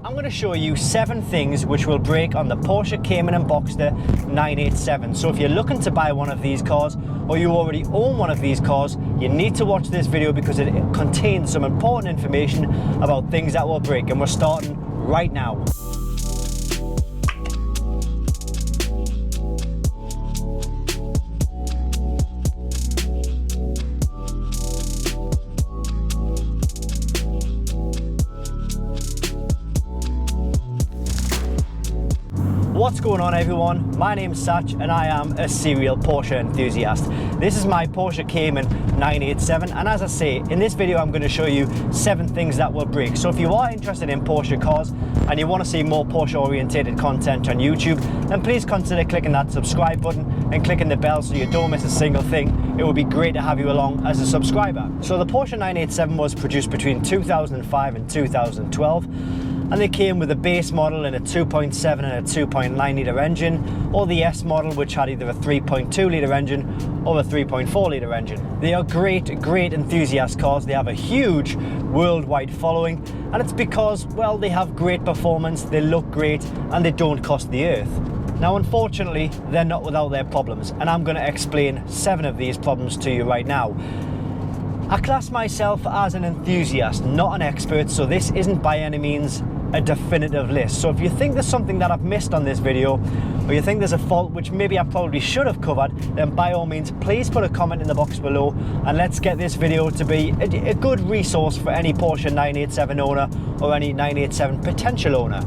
I'm going to show you 7 things which will break on the Porsche Cayman and Boxster 987. So if you're looking to buy one of these cars, or you already own one of these cars, you need to watch this video because it contains some important information about things that will break, and we're starting right now. What's going on, everyone? My name's Satch and I am a serial Porsche enthusiast. This is my Porsche Cayman 987, and as I say, in this video I'm going to show you 7 things that will break. So if you are interested in Porsche cars and you want to see more Porsche orientated content on YouTube, then please consider clicking that subscribe button and clicking the bell so you don't miss a single thing. It would be great to have you along as a subscriber. So the Porsche 987 was produced between 2005 and 2012. And they came with a base model in a 2.7 and a 2.9 litre engine, or the S model, which had either a 3.2 litre engine or a 3.4 litre engine. They are great enthusiast cars. They have a huge worldwide following, and it's because, well, they have great performance, they look great, and they don't cost the earth. Now, unfortunately, they're not without their problems, and I'm going to explain 7 of these problems to you right now. I class myself as an enthusiast, not an expert, so this isn't by any means a definitive list. So if you think there's something that I've missed on this video, or you think there's a fault which maybe I probably should have covered, then by all means please put a comment in the box below, and let's get this video to be a good resource for any Porsche 987 owner or any 987 potential owner.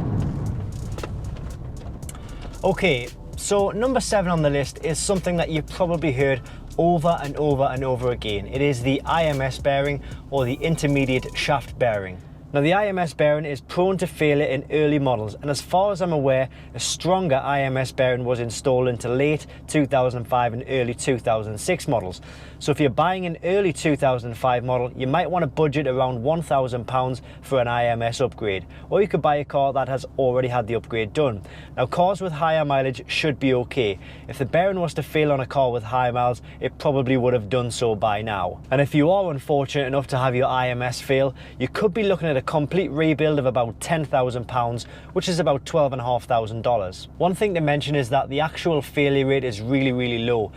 Okay, so number 7 on the list is something that you've probably heard over and over and over again. It is the IMS bearing, or the intermediate shaft bearing. Now, the IMS bearing is prone to failure in early models, and as far as I'm aware, a stronger IMS bearing was installed into late 2005 and early 2006 models. So if you're buying an early 2005 model, you might want to budget around £1,000 for an IMS upgrade, or you could buy a car that has already had the upgrade done. Now, cars with higher mileage should be okay. If the bearing was to fail on a car with high miles, it probably would have done so by now. And if you are unfortunate enough to have your IMS fail, you could be looking at a complete rebuild of about £10,000, which is about $12,500. One thing to mention is that the actual failure rate is really low.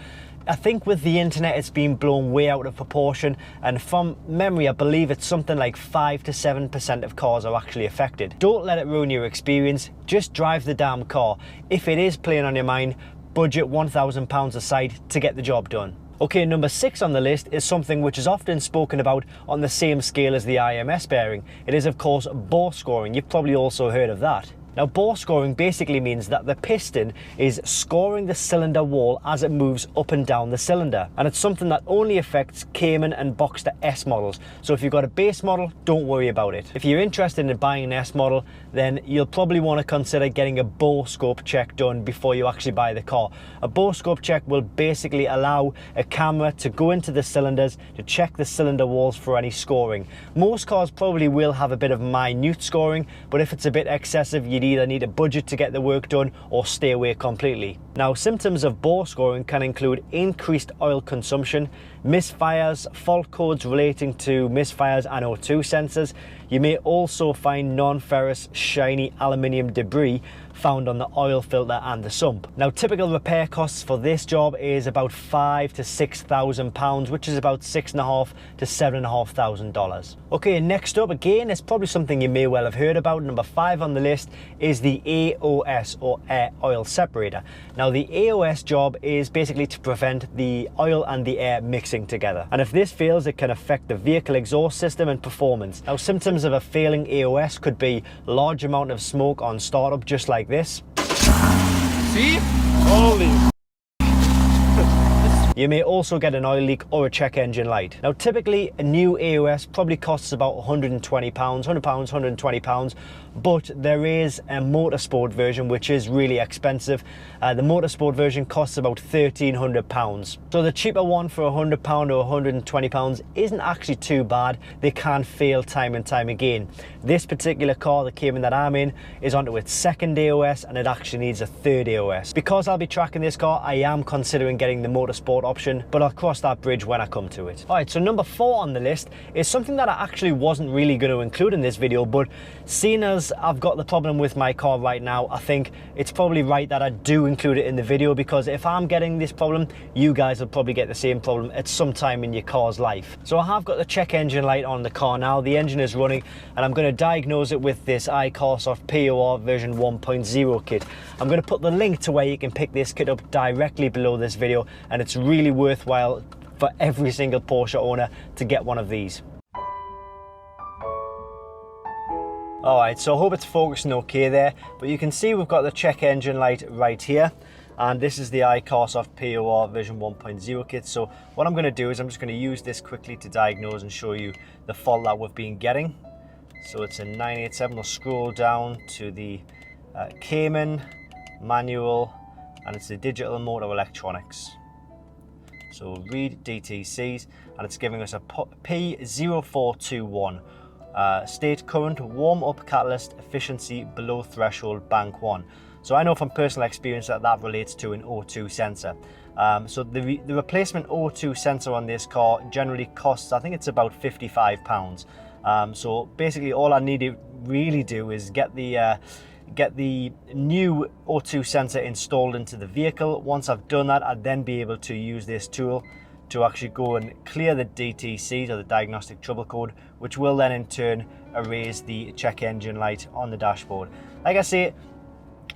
I think with the internet it's been blown way out of proportion, and from memory I believe it's something like 5 to 7% of cars are actually affected. Don't let it ruin your experience, just drive the damn car. If it is playing on your mind, budget £1,000 aside to get the job done. Okay, number 6 on the list is something which is often spoken about on the same scale as the IMS bearing. It is, of course, Borescoring. You've probably also heard of that. Now, Borescoring basically means that the piston is scoring the cylinder wall as it moves up and down the cylinder, and it's something that only affects Cayman and Boxster S models. So if you've got a base model, don't worry about it. If you're interested in buying an S model, then you'll probably want to consider getting a bore scope check done before you actually buy the car. A bore scope check will basically allow a camera to go into the cylinders to check the cylinder walls for any scoring. Most cars probably will have a bit of minute scoring, but if it's a bit excessive, you either need a budget to get the work done or stay away completely. Now, symptoms of Borescoring can include increased oil consumption, misfires, fault codes relating to misfires and O2 sensors. You may also find non-ferrous shiny aluminium debris found on the oil filter and the sump. Now, typical repair costs for this job is about £5,000 to £6,000, which is about $6,500 to $7,500. Okay, next up, again, it's probably something you may well have heard about. Number 5 on the list is the AOS, or air oil separator. Now, the AOS job is basically to prevent the oil and the air mixing together, and if this fails, it can affect the vehicle exhaust system and performance. Now, symptoms of a failing AOS could be large amount of smoke on startup, just like this. See? Holy. You may also get an oil leak or a check engine light. Now, typically a new AOS probably costs about £120, £120, but there is a motorsport version which is really expensive. The motorsport version costs about £1,300. So the cheaper one for £100 or £120 isn't actually too bad. They can fail time and time again. This particular car, the Cayman that I'm in, is onto its 2nd AOS, and it actually needs a 3rd AOS. Because I'll be tracking this car, I am considering getting the motorsport transport option, but I'll cross that bridge when I come to it. All right, so number 4 on the list is something that I actually wasn't really going to include in this video, but seeing as I've got the problem with my car right now, I think it's probably right that I do include it in the video, because if I'm getting this problem, you guys will probably get the same problem at some time in your car's life. So I have got the check engine light on the car now. The engine is running, and I'm going to diagnose it with this iCarsoft POR version 1.0 kit. I'm going to put the link to where you can pick this kit up directly below this video, and it's really worthwhile for every single Porsche owner to get one of these. All right, so I hope it's focusing okay there, but you can see we've got the check engine light right here, and this is the iCarsoft POR version 1.0 kit. So what I'm going to do is I'm just going to use this quickly to diagnose and show you the fault that we've been getting. So it's a 987. We'll scroll down to the Cayman manual, and it's the digital motor electronics. So read DTCs, and it's giving us a P0421 state current, warm up catalyst efficiency below threshold, bank 1. So I know from personal experience that that relates to an O2 sensor. So the replacement O2 sensor on this car generally costs, I think it's about £55. So basically all I need to really do is get the new O2 sensor installed into the vehicle. Once I've done that, I'd then be able to use this tool to actually go and clear the DTCs, or the diagnostic trouble code, which will then in turn erase the check engine light on the dashboard. Like I say,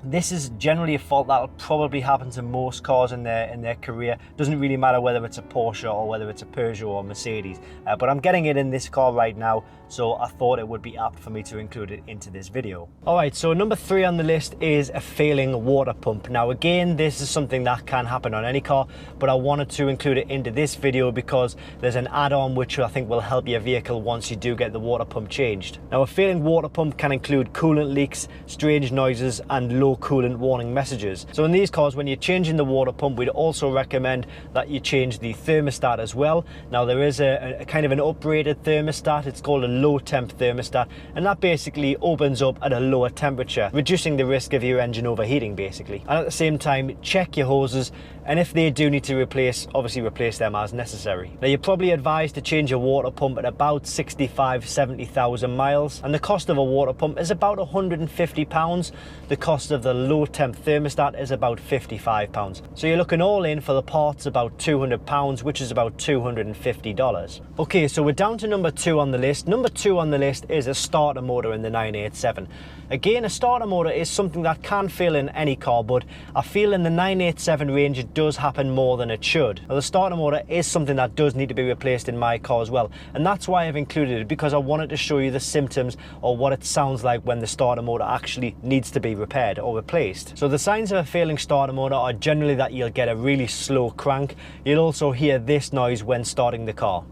this is generally a fault that'll probably happen to most cars in their career. Doesn't really matter whether it's a Porsche or whether it's a Peugeot or Mercedes, but I'm getting it in this car right now, so I thought it would be apt for me to include it into this video. All right, so number 3 on the list is a failing water pump. Now again, this is something that can happen on any car, but I wanted to include it into this video because there's an add-on which I think will help your vehicle once you do get the water pump changed. Now a failing water pump can include coolant leaks, strange noises, and low coolant warning messages. So in these cars, when you're changing the water pump, we'd also recommend that you change the thermostat as well. Now there is a kind of an uprated thermostat. It's called a low temp thermostat, and that basically opens up at a lower temperature, reducing the risk of your engine overheating basically. And at the same time, check your hoses, and if they do need to replace, obviously replace them as necessary. Now you're probably advised to change your water pump at about 65,000-70,000 miles, and the cost of a water pump is about £150. The cost of the low temp thermostat is about £55. So you're looking all in for the parts about £200, which is about $250. Okay, so we're down to number 2 on the list. Number 2 on the list is a starter motor in the 987. Again, a starter motor is something that can fail in any car, but I feel in the 987 range it does happen more than it should. Now, the starter motor is something that does need to be replaced in my car as well, and that's why I've included it, because I wanted to show you the symptoms or what it sounds like when the starter motor actually needs to be repaired or replaced. So the signs of a failing starter motor are generally that you'll get a really slow crank. You'll also hear this noise when starting the car.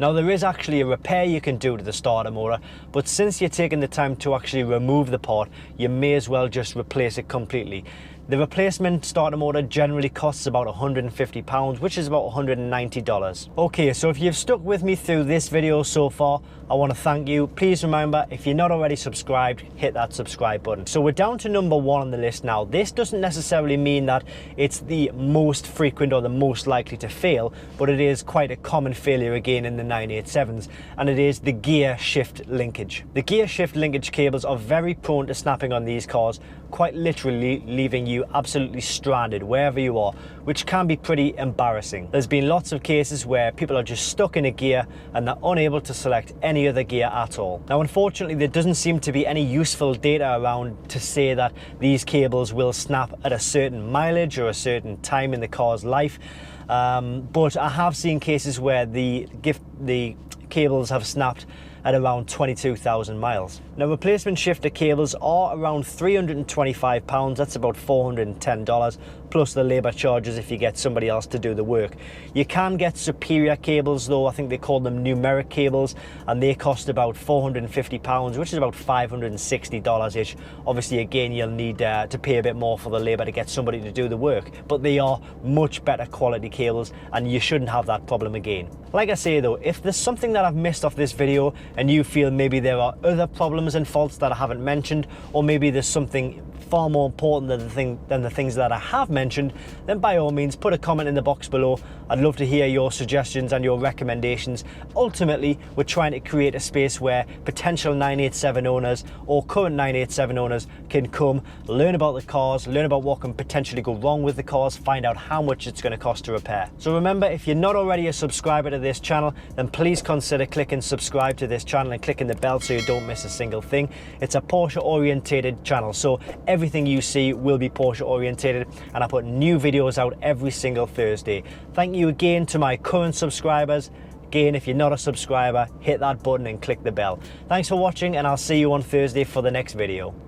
Now there is actually a repair you can do to the starter motor, but since you're taking the time to actually remove the part, you may as well just replace it completely. The replacement starter motor generally costs about £150, which is about $190. Okay, so if you've stuck with me through this video so far, I want to thank you. Please remember, if you're not already subscribed, hit that subscribe button. So we're down to number 1 on the list now. This doesn't necessarily mean that it's the most frequent or the most likely to fail, but it is quite a common failure again in the 987s, and it is the gear shift linkage. The gear shift linkage cables are very prone to snapping on these cars, quite literally leaving you absolutely stranded wherever you are, which can be pretty embarrassing. There's been lots of cases where people are just stuck in a gear and they're unable to select any other gear at all. Now unfortunately there doesn't seem to be any useful data around to say that these cables will snap at a certain mileage or a certain time in the car's life, but I have seen cases where the cables have snapped at around 22,000 miles. Now replacement shifter cables are around £325, that's about $410, plus the labour charges if you get somebody else to do the work. You can get superior cables though, I think they call them numeric cables, and they cost about £450, which is about $560-ish. Obviously again you'll need to pay a bit more for the labour to get somebody to do the work, but they are much better quality cables and you shouldn't have that problem again. Like I say though, if there's something that I've missed off this video and you feel maybe there are other problems and faults that I haven't mentioned, or maybe there's something far more important than the things that I have mentioned, then by all means put a comment in the box below. I'd love to hear your suggestions and your recommendations. Ultimately, we're trying to create a space where potential 987 owners or current 987 owners can come, learn about the cars, learn about what can potentially go wrong with the cars, find out how much it's going to cost to repair. So remember, if you're not already a subscriber to this channel, then please consider clicking subscribe to this channel and clicking the bell so you don't miss a single thing. It's a Porsche orientated channel, so everything you see will be Porsche orientated, and I put new videos out every single Thursday. Thank you again to my current subscribers. Again, if you're not a subscriber, hit that button and click the bell. Thanks for watching, and I'll see you on Thursday for the next video.